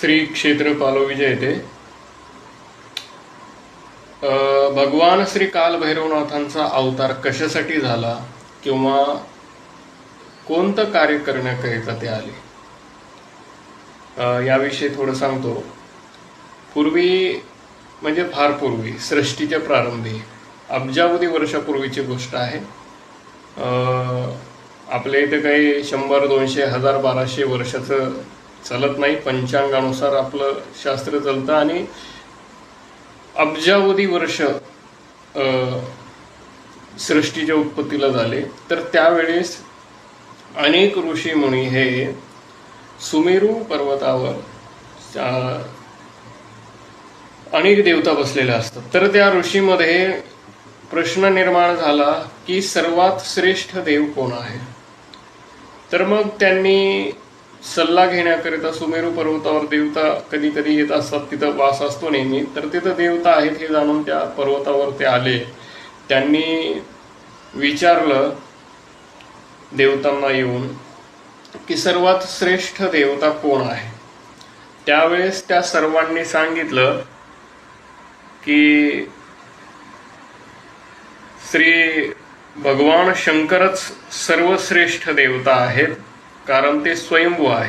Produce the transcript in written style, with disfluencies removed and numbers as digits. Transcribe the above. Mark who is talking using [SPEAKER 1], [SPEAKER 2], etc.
[SPEAKER 1] श्री क्षेत्र पालोविजय येथे भगवान श्री कालभैरवनाथांचा अवतार कशासाठी झाला किंवा कोणतं कार्य करण्याकरिता ते आले याविषयी थोडं सांगतो। पूर्वी म्हणजे फार पूर्वी, सृष्टीच्या प्रारंभी अब्जावधी वर्षापूर्वीची गोष्ट आहे। आपल्या इथे काही 100, 200, 1000, 1200 वर्षाचं चालत नाही। पंचांगानुसार आपलं शास्त्र चालतं आणि अब्जावधी वर्ष सृष्टीच्या उत्पत्तीला झाले। तर त्यावेळेस अनेक ऋषी मुनी हे सुमेरू पर्वतावर अनेक देवता बसलेले असतात। तर त्या ऋषीमध्ये प्रश्न निर्माण झाला की सर्वात श्रेष्ठ देव कोण आहे। तर मग त्यांनी सल्ला घेण्याकरिता सुमेरू पर्वतावर देवता कधी कधी येत असतात, तिथं वास असतो नेहमी। तर तिथं देवता आहेत हे जाणून त्या पर्वतावर ते आले। त्यांनी विचारलं देवतांना येऊन की सर्वात श्रेष्ठ देवता कोण आहे। त्यावेळेस त्या सर्वांनी सांगितलं की श्री भगवान शंकरच सर्वश्रेष्ठ देवता आहेत, कारण ते स्वयंभू आहे।